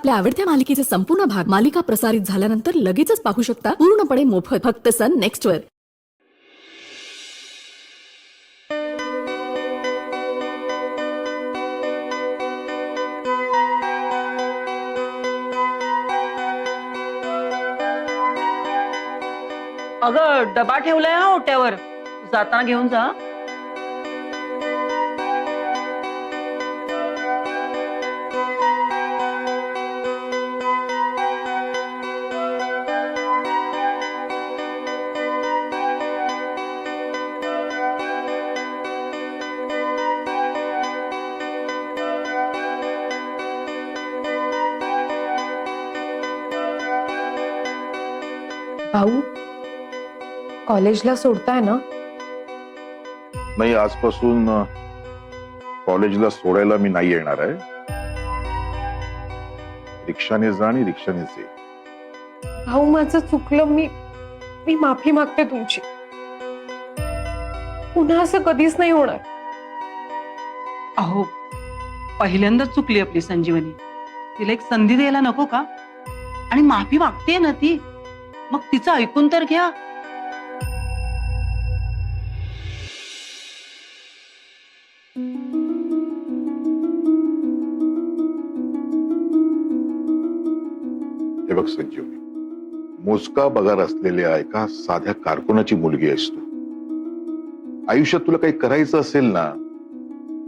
आपल्या आवडत्या मालिकेचे संपूर्ण भाग मालिका प्रसारित झाल्यानंतर लगेचच पाहू शकता पूर्णपणे मोफत फक्त सन नेक्स्ट वर। अगं डबा ठेवलाय हा ओट्यावर, जाताना घेऊन जा। भाऊ कॉलेजला सोडताय ना? नाही, आजपासून कॉलेजला सोडायला मी नाही येणार आहे। रिक्षाने जा आणि रिक्षानेच ये। भाऊ माझं चुकलं, मी माफी मागते तुमची। पुन्हा असं कधीच नाही होणार। अहो पहिल्यांदाच चुकली आपली संजीवनी, तिला एक संधी द्यायला नको का? आणि माफी मागते ना ती, मग तिचं ऐकून तर घ्या। हे बघ संजीवनी, मोजका पगार असलेल्या एका साध्या कारकुनाची मुलगी आहेस तू। आयुष्यात तुला काही करायचं असेल ना,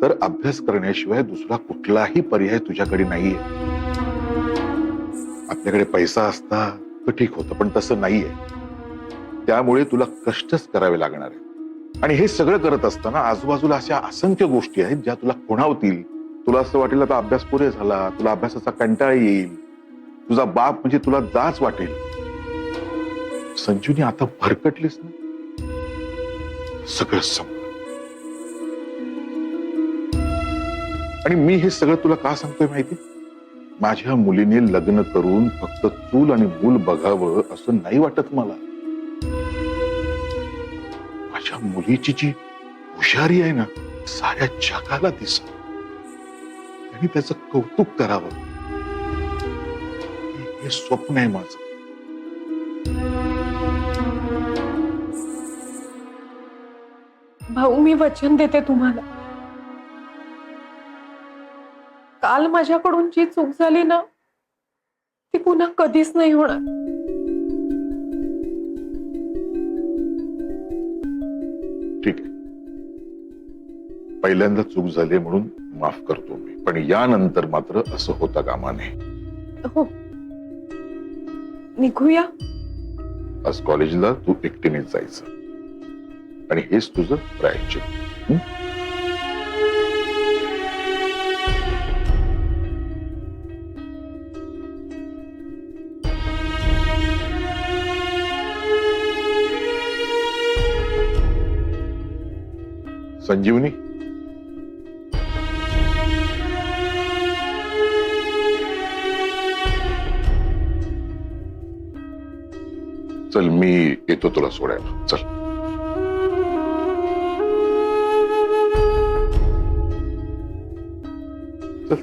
तर अभ्यास करण्याशिवाय दुसरा कुठलाही पर्याय तुझ्याकडे नाहीये। आपल्याकडे पैसा असता तर ठीक होतं, पण तसं नाहीये। त्यामुळे तुला कष्टच करावे लागणार आहे। आणि हे सगळं करत असताना आजूबाजूला अशा असंख्य गोष्टी आहेत ज्या तुला खुणावतील। तुला असं वाटेल आता अभ्यास पुरे झाला, तुला अभ्यासाचा कंटाळा येईल, तुझा बाप म्हणजे तुला जाच वाटेल। संजूनी आता भरकटलीस ना, सगळं संपलं। आणि मी हे सगळं तुला का सांगतोय माहिती? माझ्या मुलीने लग्न करून फक्त चूल आणि मूल बघावं असं नाही वाटत मला। माझ्या मुलीची जी हुशारी आहे ना, साऱ्या जगाला दिसावं आणि त्याचं कौतुक करावं, हे स्वप्न आहे माझं। भाऊ मी वचन देते तुम्हाला, काल माझ्याकडून जी चूक झाली ना, ती पुन्हा कधीच नाही होणार। ठीक आहे, पहिल्यांदा चूक झाली म्हणून माफ करतो मी, पण यानंतर मात्र असं होता कामा नये। हो, निघूया। आज कॉलेजला तू एकटीनेच जायचं आणि हेच तुझं प्रायश्चित। संजीवनी, चल मी येतो तुला सोडायला, चल। चल।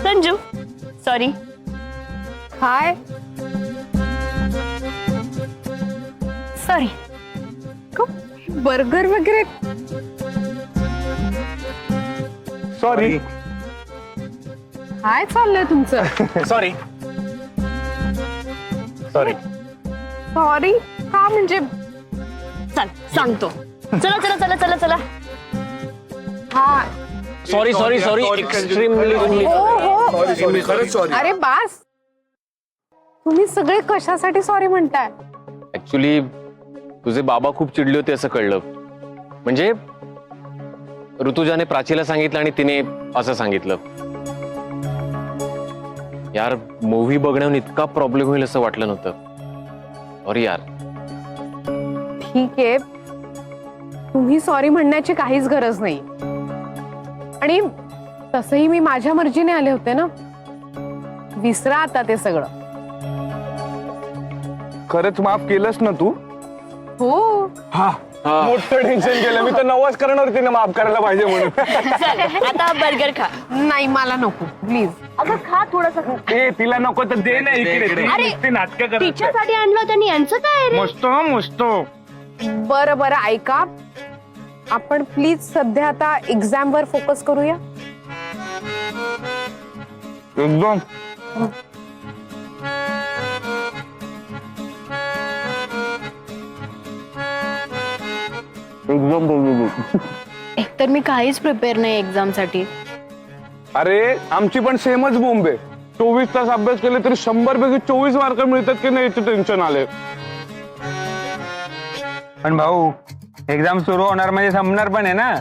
संजू सॉरी। हाय। सॉरी। बर्गर वगैरे? सॉरी। काय चाललंय तुमचं? सॉरी सॉरी सॉरी का म्हणजे? चल सांगतो, चला चला चला चला चला। हा सॉरी सॉरी सॉरी एक्स्ट्रीमली खरंच सॉरी। अरे बास, तुम्ही सगळे कशासाठी सॉरी म्हणताय? ऍक्च्युली तुझे बाबा खूप चिडले होते असं कळलं। म्हणजे ऋतुजाने प्राचीला सांगितलं आणि तिने असं सांगितलं। यार मूव्ही बघण्याहून इतका प्रॉब्लेम होईल असं वाटलं नव्हतं। सॉरी यार। ठीक आहे, तुम्ही सॉरी म्हणण्याची काहीच गरज नाही। आणि तसंही मी माझ्या मर्जीने आले होते ना. विसरा आता ते सगळं. खरंच माफ केलंस ना तू? हो. हा मोठं टेन्शन केलं मी तर. नवस करणार होती ना माफ करायला पाहिजे म्हणून. चल आता बर्गर खा. नाही मला नको प्लीज. अगं खा थोडस. ए तिला नको तर दे ना इकडे. अरे, ती नाटकं करत आहे. तिच्यासाठी आणलं होतं आणि यांचं काय रे? मस्त मस्त. बरं बरं ऐका, आपण प्लीज सध्या आता एक्झाम वर फोकस करूया. एकदम एकदम बरोबर. एकतर मी काहीच प्रिपेअर नाही एक्झाम साठी. अरे आमची पण सेमच बोंब आहे. 24 तास अभ्यास केले तरी 100 पैकी 24 मार्क मिळतात की नाही याचं टेन्शन आले. पण भाऊ एक्झाम सुरू होणार म्हणजे संपणार पण आहे ना.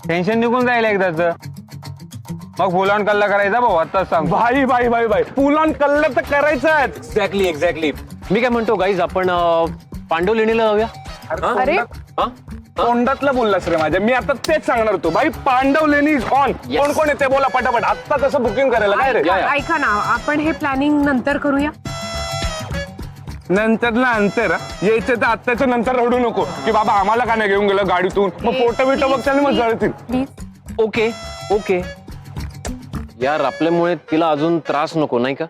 टेन्शन निघून जाईल एकदाच. मग फुलावून कल्ला करायचा भाऊ आताच सांग. भाई भाई भाई भाई पुलान कल्ला तर करायचाच. एक्झॅक्टली. मी काय म्हणतो गाईज, आपण पांडवलेणीला जाऊया. अरे हा? तोंडातलं बोललास रे माझ्या. मी आता तेच सांगणार होतो. भाई पांडव लेणी इज ऑन. कोण कोण येते बोला पटापट. आता कसं बुकिंग करायला काय रे? ऐका ना, आपण हे प्लॅनिंग नंतर करूया. नंतरला अंतर यायचं तर आत्ताच्या नंतर रडू नको की बाबा आम्हाला का नाही घेऊन गेलं गाडीतून. मग फोटो बिटो बघताना मग जळतील. प्लीज. Okay okay. यार आपल्यामुळे तिला अजून त्रास नको नाही का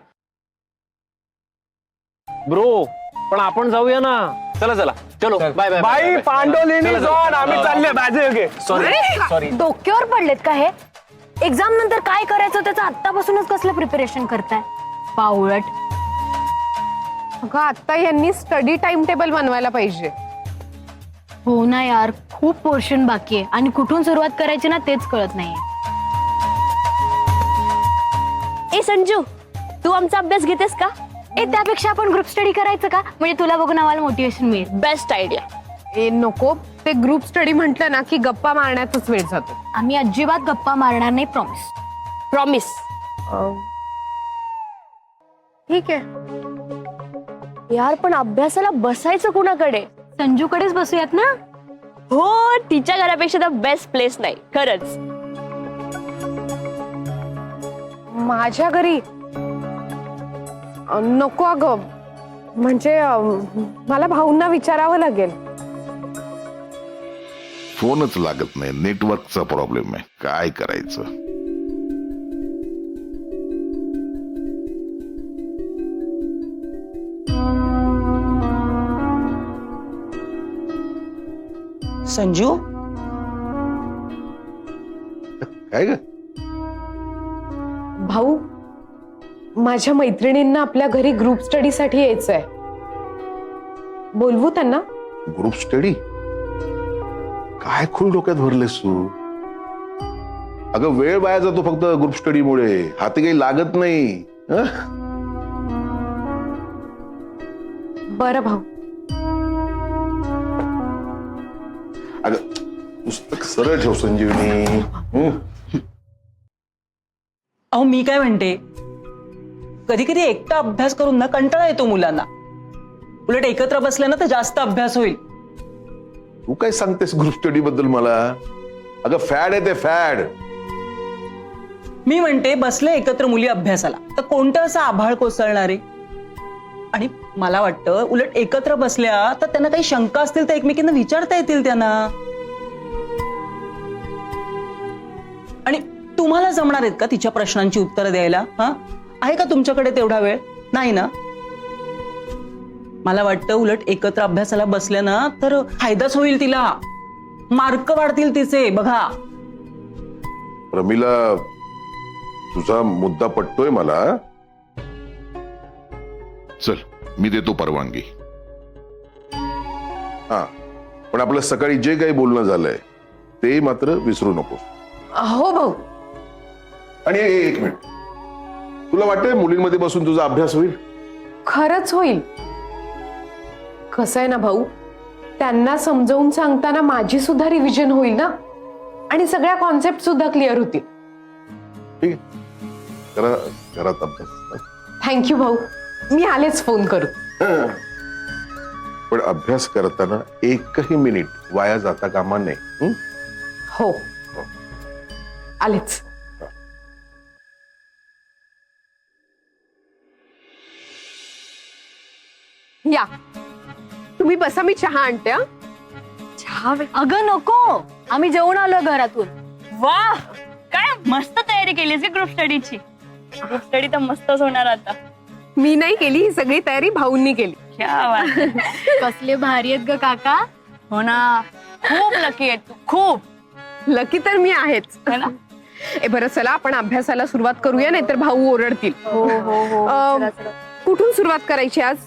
ब्रो. पण आपण जाऊया ना. चला चला चलो बाय बाय. बाई पांडव लेणी इज ऑन. आम्ही चालले बाजे घे. सॉरी. डोक्यावर पडलेत का हे? एक्झाम नंतर काय करायचं त्याचं आत्तापासूनच कसलं प्रिपरेशन करताय पावळट. अगं आता यांनी स्टडी टाइम टेबल बनवायला पाहिजे. हो ना यार, खूप पोर्शन बाकी आहे आणि कुठून सुरुवात करायची ना तेच कळत नाहीये. ए संजू, तू आमचा अभ्यास घेतेस का? ए त्यापेक्षा आपण ग्रुप स्टडी करायचं का? म्हणजे तुला बघून आम्हाला मोटिवेशन मिळेल. Best idea. ए नको, ते ग्रुप स्टडी म्हटलं ना की गप्पा मारण्यातच वेळ जातो. आम्ही अजिबात गप्पा मारणार नाही. प्रॉमिस. प्रॉमिस. ठीक आहे. यार पण अभ्यासाला बसायचं कुणाकडे? संजूकडेच बसूयात ना. हो, तिच्या घरापेक्षा तर बेस्ट प्लेस नाही खरंच. माझ्या घरी नको अगं. म्हणजे मला भाऊंना विचारावं लागेल. फोनच लागत नाही. नेटवर्कचा प्रॉब्लेम आहे. काय करायचं. संजू काय ग. भाऊ, माझ्या मैत्रिणींना आपल्या घरी ग्रुप स्टडी साठी यायचंय. बोलवू त्यांना? ग्रुप स्टडी काय खूळ डोक्यात भरलेस तू. अगं वेळ वाया जातो फक्त ग्रुप स्टडीमुळे. हाती काही लागत नाही. हं? बरं भाऊ. अगं पुस्तक सरळ ठेव संजीवनी. अहो मी काय म्हणते, कधी कधी एकटा अभ्यास करून ना कंटाळा येतो मुलांना. उलट एकत्र बसल्या ना तर जास्त अभ्यास होईल. तू काय सांगतेस ग्रुप स्टडी बद्दल मला. अगं फॅड आहे ते फॅड. मी म्हणते बसले एकत्र मुली अभ्यासाला तर कोणतं असं आभाळ कोसळणार आहे. आणि मला वाटतं उलट एकत्र बसल्या तर त्यांना काही शंका असतील तर एकमेकींना विचारता येतील त्यांना. आणि तुम्हाला जमणार आहेत का तिच्या प्रश्नांची उत्तरं द्यायला? हा, आहे का तुमच्याकडे तेवढा वेळ? नाही ना. मला वाटतं उलट एकत्र अभ्यासाला बसल्या ना तर फायदाच होईल तिला. मार्क वाढतील तिचे. बघा प्रमिला, तुझा मुद्दा पटतोय मला. चल मी देतो परवानगी. हा, पण आपलं सकाळी जे काही बोलणं झालंय ते मात्र विसरू नको. हो भाऊ. आणि एक मिनिट, तुला वाटतंय मुलींमध्ये बसून तुझा अभ्यास होईल? खरंच होईल. कसं आहे ना भाऊ, त्यांना समजावून सांगताना माझी सुद्धा रिव्हिजन होईल ना आणि सगळ्या कॉन्सेप्ट सुद्धा क्लिअर होतील. ठीक आहे, करा घरात अभ्यास. थँक्यू भाऊ. मी आलेच फोन करू. पण अभ्यास करताना एकही मिनिट वाया जाता कामा नये. हो आलेच. हं? या तुम्ही बसा, मी चहा आणते हा. अगं नको, आम्ही जेवण आलो घरातून. वा, काय मस्त तयारी केलीस ग्रुप स्टडीची. ग्रुप स्टडी तर मस्तच होणार आता. मी नाही केली, ही सगळी तयारी भाऊंनी केली. कसले भारी आहेत ग काका. हो ना, खूप लकी आहेत तू, खूप लकी तर मी आहेच. ए बरं, चला आपण अभ्यासाला सुरुवात करूया, नाहीतर भाऊ ओरडतील. हो हो हो. कुठून सुरुवात करायची आज?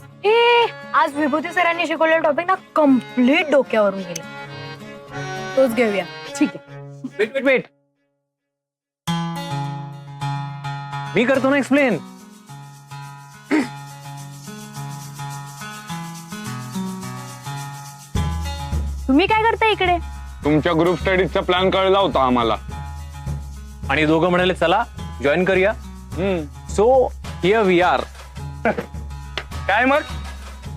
आज विभूती सरांनी शिकवलेला टॉपिक ना कम्प्लीट डोक्यावरून गेला. तोच घेऊया. ठीक आहे. वेट वेट वेट, मी करतो ना एक्सप्लेन. तुम्ही काय करता इकडे? तुमच्या ग्रुप स्टडीजचा प्लॅन कळला होता आम्हाला. आणि दोघं म्हणाले चला जॉईन करूया. So here we are. काय मग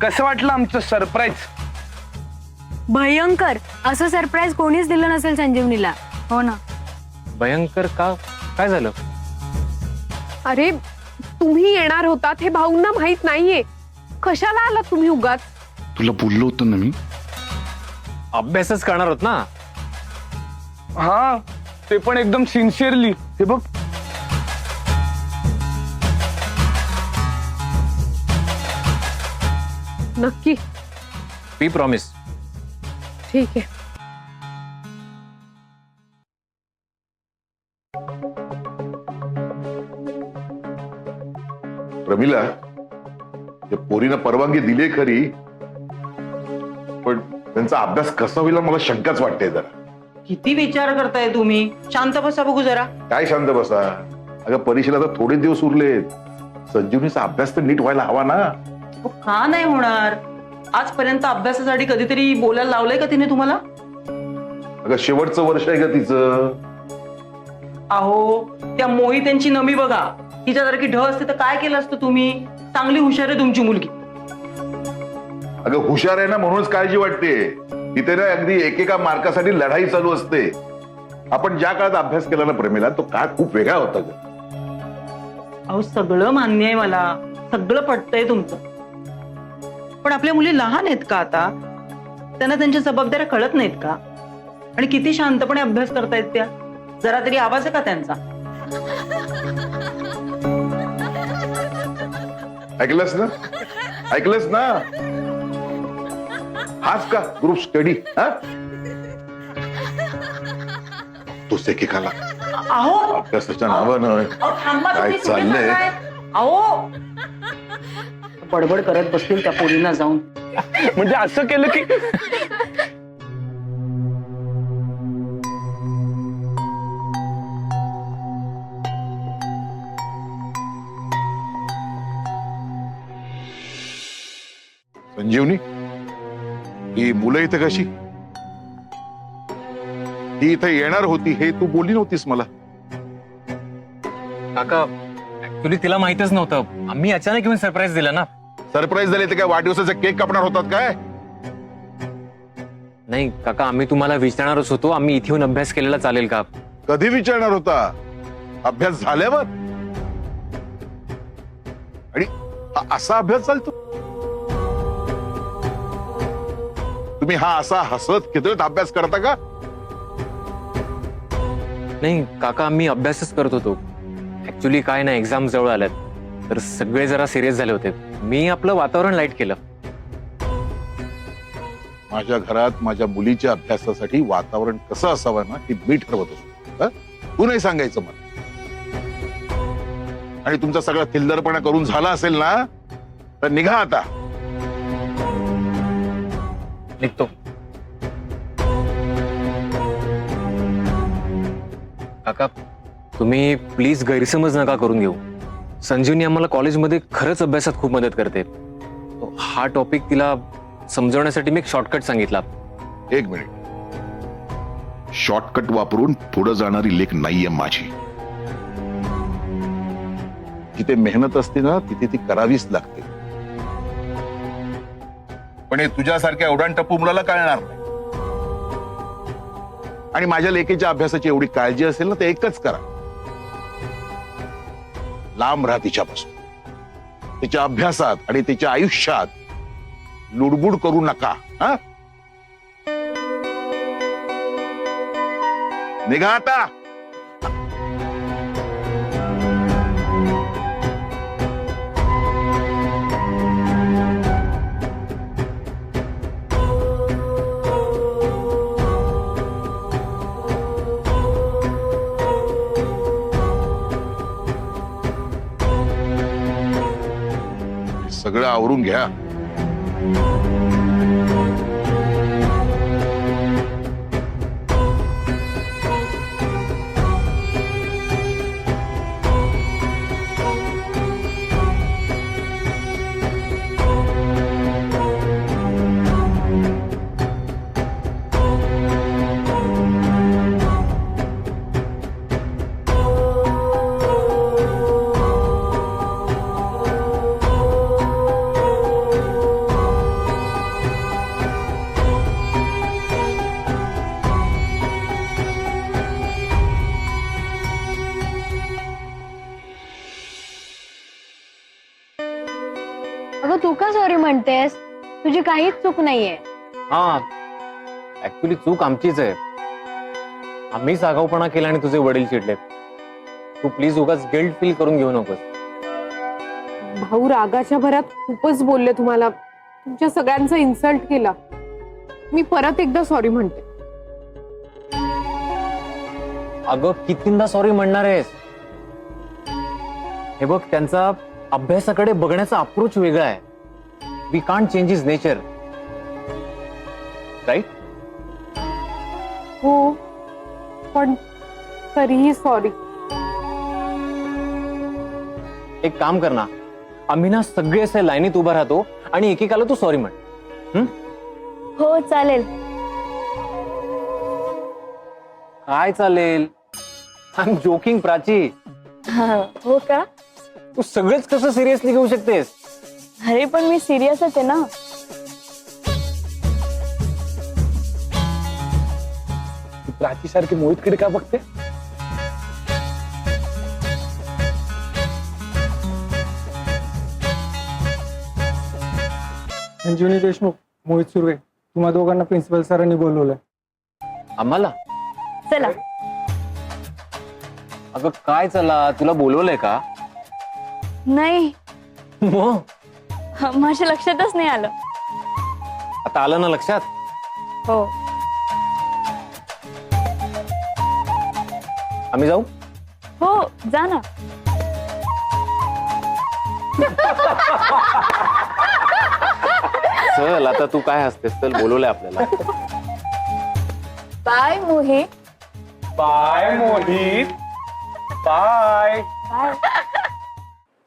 कसं वाटलं आमचं सरप्राईज? भयंकर. असं सरप्राईज कोणीच दिलं नसेल संजीवनीला. हो ना. भयंकर का? काय झालं? अरे तुम्ही येणार होतात हे भाऊंना माहित नाहीये. कशाला आला तुम्ही उगाच? तुला बोललो होतं ना मी. अभ्यासच करणार होत ना. हा, ते पण एकदम सिन्सिअरली. हे बघ, नक्की? We promise. ठीक आहे. प्रमिला, त्या पोरीनं परवानगी दिली खरी, पण त्यांचा अभ्यास कसा होईल मला शंकाच वाटते जरा. किती विचार करताय तुम्ही? शांत बसा बघू जरा. काय शांत बसा? अगं परीक्षेला तर थोडे दिवस उरलेत. संजीवनीचा अभ्यास तर नीट व्हायला हवा ना. हो, का नाही होणार? आजपर्यंत अभ्यासासाठी कधीतरी बोलायला लावलंय का तिने तुम्हाला? अगं शेवटचं वर्ष आहे का तिचं? अहो, त्या मोही त्यांची नमी बघा. तिच्यासारखी ढ असते तर काय केलं असतं तुम्ही? चांगली हुशार आहे तुमची मुलगी. अगं हुशार आहे ना म्हणूनच काळजी वाटते. तिथे ना अगदी एकेका मार्कासाठी लढाई चालू असते. आपण ज्या काळात अभ्यास केला ना प्रमिला, तो काळ खूप वेगळा होता ग. अहो, सगळं मान्य आहे मला, सगळं पटतंय तुमचं. पण आपल्या मुली लहान आहेत का आता? त्यांना त्यांच्या जबाबदाऱ्या कळत नाहीत का? आणि किती शांतपणे अभ्यास करतायत त्या. जरा तरी आवाज आहे का त्यांचा? ऐकलंस ना? ऐकलंस ना? हाच का ग्रुप स्टडी? तोच एकेकाला अहो अभ्यासाच्या नावानं अहो, थांबा काय तुम्ही, तुम्ही चाललंय? करताय. अहो, बडबड करत बसतील त्या पोरींना जाऊन. म्हणजे असं केलं की संजीवनी, ही मुलं इथं कशी? ती इथं येणार होती हे तू बोलली नव्हतीस मला. काका ऍक्च्युली तिला माहितच नव्हतं. आम्ही अचानक येऊन सरप्राईज दिला ना. सरप्राईज झाले तर काय वाढदिवसाचा केक कापणार होतात काय? नाही काका, आम्ही तुम्हाला विचारणारच होतो, आम्ही इथे येऊन अभ्यास केलेला चालेल का? कधी विचारणार होता? अभ्यास झाल्यावर? आणि असा अभ्यास चालतो? तुम्ही हा असा हसत खिदळत अभ्यास करता का? नाही काका, आम्ही अभ्यासच करत होतो. ऍक्च्युली काय नाही, एक्झाम जवळ आल्यात तर सगळे जरा सिरियस झाले होते. मी आपलं वातावरण लाईट केलं. माझ्या घरात माझ्या मुलीच्या अभ्यासासाठी वातावरण कसं असावं ना हे मी ठरवत असतो. तू नाही सांगायचं मला. आणि तुमचा सगळा थिल्लरपणा करून झाला असेल ना तर निघा आता. निघतो. काका तुम्ही प्लीज गैरसमज नका करून घेऊ. संजीवनी आम्हाला कॉलेजमध्ये खरंच अभ्यासात खूप मदत करते. हा टॉपिक तिला समजवण्यासाठी मी एक शॉर्टकट सांगितला. एक मिनिट. शॉर्टकट वापरून पुढे जाणारी लेख नाहीये माझी. जिथे मेहनत असते ना तिथे ती करावीच लागते. पण हे तुझ्यासारख्या एवढ्या टप्पू मुलाला कळणार नाही. आणि माझ्या लेकीच्या अभ्यासाची एवढी काळजी असेल ना तर एकच करा. लांब राहा तिच्यापासून. तिच्या अभ्यासात आणि तिच्या आयुष्यात लुडबुड करू नका हा. निघा आता. सगळं आवरून घ्या. अगं तू का सॉरी म्हणतेस? तुझी काहीच चूक नाहीये. हा ऍक्च्युली चूक आमचीच आहे. आम्हीच आगाऊपणा केला आणि तुझे वडील चिडले. तू प्लीज उगाच गिल्ट फील करून घेऊ नकोस. भाऊ रागाच्या भरात खूपच बोलले तुम्हाला, तुमच्या सगळ्यांचा इन्सल्ट केला. मी परत एकदा सॉरी म्हणते. अगं कितींदा सॉरी म्हणणार आहेस? हे बघ, त्यांचा अभ्यासाकडे बघण्याचा अप्रोच वेगळा आहे. We can't change his nature, right? हो, पण तरीही सॉरी. एक काम कर ना, आम्ही ना सगळे असे लाईनीत उभा राहतो आणि एकेकाला तू सॉरी म्हण. हो चालेल. काय चालेल? I am joking Prachi. हो का? तू सगळेच कसं सिरियसली घेऊ शकतेस? अरे पण मी सिरियसच आहे ना. प्राची सारखी मोहितकडे का बघते? संजीवनी देशमुख, मोहित सुर्वे, तुम्हा दोघांना प्रिन्सिपल सरांनी बोलवलंय. आम्हाला? चला. अगं काय चला, तुला बोलवलंय का? नाही, मग माझ्या लक्षातच नाही आलं. आता आलं ना लक्षात? हो. आम्ही जाऊ? हो जा ना. चल आता तू काय हसतेस? चल, बोलवलंय आपल्याला. Bye Mohit. Bye Mohit. Bye. Bye.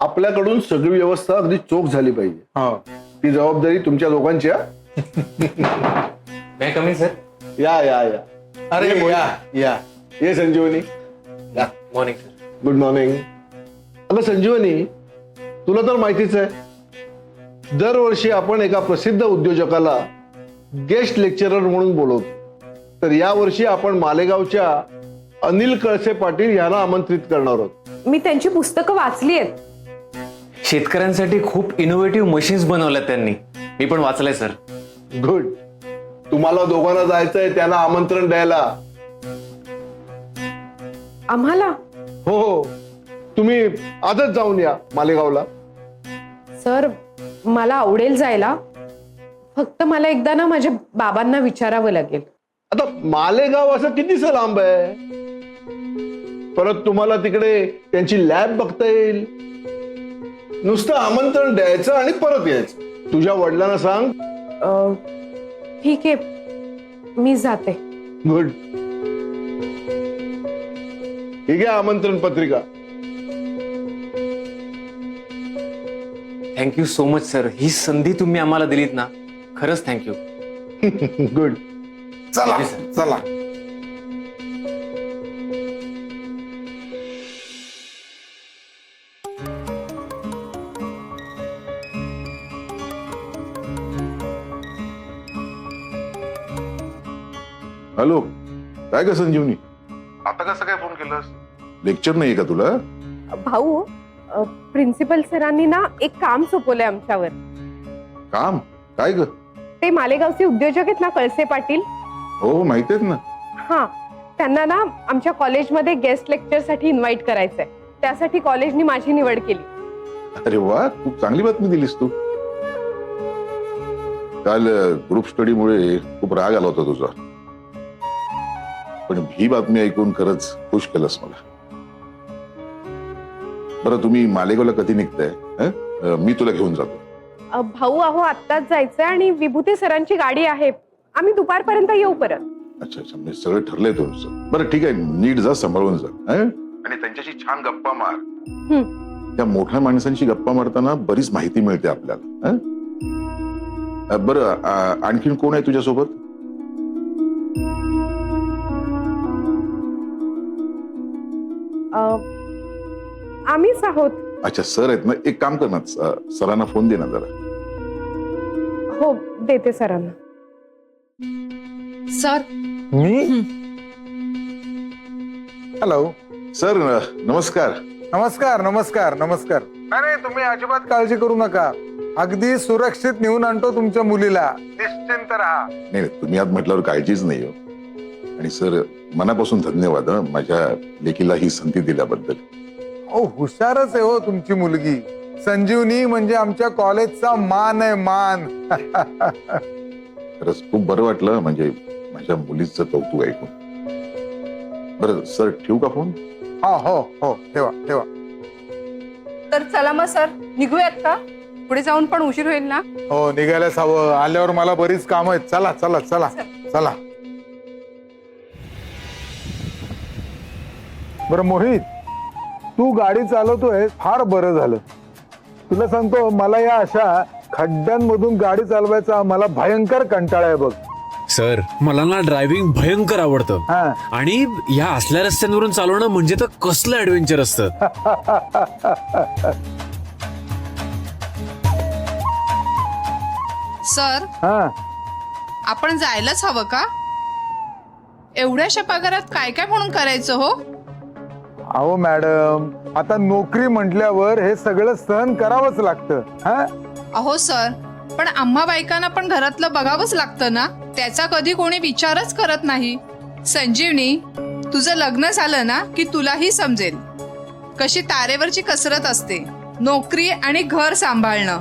आपल्याकडून सगळी व्यवस्था अगदी चोख झाली पाहिजे. ती जबाबदारी तुमच्या दोघांची आहे. मे कम इन, सर? या या या. अरे या या. ये संजीवनी. या. Morning sir. Good morning. अगं संजीवनी, तुला तर माहितीच आहे, दरवर्षी आपण एका प्रसिद्ध उद्योजकाला गेस्ट लेक्चरर म्हणून बोलवतो. तर यावर्षी आपण मालेगावच्या अनिल कळसे पाटील यांना आमंत्रित करणार आहोत. मी त्यांची पुस्तकं वाचली आहेत. शेतकऱ्यांसाठी खूप इनोव्हेटिव्ह मशीन्स बनवल्यात त्यांनी. मी पण वाचलंय सर. गुड. तुम्हाला दोघांना जायचंय त्यांना आमंत्रण द्यायला. आम्हाला? हो हो, तुम्ही आजच जाऊन या मालेगावला. सर मला आवडेल जायला, फक्त मला एकदा ना माझ्या बाबांना विचारावं लागेल. आता मालेगाव असं कितीच लांब आहे? परत तुम्हाला तिकडे त्यांची लॅब बघता येईल. नुसतं आमंत्रण द्यायचं आणि परत यायचं. तुझ्या वडिलांना सांग. ठीक आहे, मी जाते. गुड. ही घ्या आमंत्रण पत्रिका. Thank you so much sir. ही संधी तुम्ही आम्हाला दिलीत ना, खरंच थँक्यू. गुड. चला चला. हॅलो, काय ग संजीवनी, आता कसं काय फोन केलास? लेक्चर नाहीये का तुला? भाऊ, प्रिन्सिपल सरांनी ना एक काम सोपवलंय आमच्यावर. काम? काय ग? ते मालेगावचे उद्योजक आहेत ना, कळसे पाटील. हो माहिती आहेत ना. हा, त्यांना ना आमच्या कॉलेजमध्ये गेस्ट लेक्चर साठी इन्व्हाइट करायचंय. त्यासाठी कॉलेजनी माझी निवड केली. अरे वा, खूप चांगली बातमी दिलीस तू. काल ग्रुप स्टडीमुळे खूप राग आला होता तुझा, पण ही बातमी ऐकून खरंच खुश केलंस मला. बरं, तुम्ही मालेगावला कधी निघताय? मी तुला घेऊन जातो. भाऊ अहो आत्ताच जायचंय आणि विभूती सरांची गाडी आहे. आम्ही दुपारपर्यंत येऊ परत. अच्छा अच्छा, म्हणजे सगळं ठरलंय तुमचं. बरं ठीक आहे, नीट जा, सांभाळून जा. आणि त्यांच्याशी छान गप्पा मार. त्या मोठ्या माणसांशी गप्पा मारताना बरीच माहिती मिळते आपल्याला. बरं, आणखीन कोण आहे तुझ्यासोबत? आम्हीच आहोत. अच्छा, सर आहेत ना. एक काम कर ना, सरांना फोन दे ना जरा. हो, देते सरांना. सर, मी? हॅलो. सर नमस्कार. नमस्कार नमस्कार नमस्कार. नाही, तुम्ही अजिबात काळजी करू नका. अगदी सुरक्षित नेऊन आणतो तुमच्या मुलीला. निश्चिंत राहा. नाही, तुम्ही आज म्हटल्यावर काळजीच नाही हो. आणि सर, मनापासून धन्यवाद माझ्या लेकीला ही संधी दिल्याबद्दल. ओ, हुशारच आहे हो तुमची मुलगी. संजीवनी म्हणजे आमच्या कॉलेजचा मान आहे, मान. खरंच खूप बरं वाटलं, म्हणजे माझ्या मुलीचं कौतुक ऐकून. बरं सर, ठेवू का फोन? हो हो हो, ठेवा ठेवा. तर चला मग सर, निघूयात का? पुढे जाऊन पण उशीर होईल ना. हो, निघायलाच हवं. आल्यावर मला बरीच काम आहेत. चला चला चला चला. बरं मोहित, तू गाडी चालवतोय, फार बरं झालं. तुला सांगतो, मला या अशा खड्ड्यांमधून गाडी चालवायचा मला भयंकर कंटाळा आहे बघ. सर, मला ना ड्रायव्हिंग भयंकर आवडतं. आणि या असल्या रस्त्यांवरून चालवणं म्हणजे तर कसलं ऍडव्हेंचर असतं. सर, आपण जायलाच हवं का? एवढ्याशा पगारात काय काय म्हणून करायचं हो? अहो मॅडम, आता नोकरी म्हटल्यावर हे सगळं सहन करावंच लागतं. अहो सर, पण आम्हा बायकांना पण घरातलं बघावंच लागतं ना. त्याचा कधी कोणी विचारच करत नाही. संजीवनी, तुझं लग्न झालं ना की तुलाही समजेल कशी तारेवरची कसरत असते नोकरी आणि घर सांभाळणं.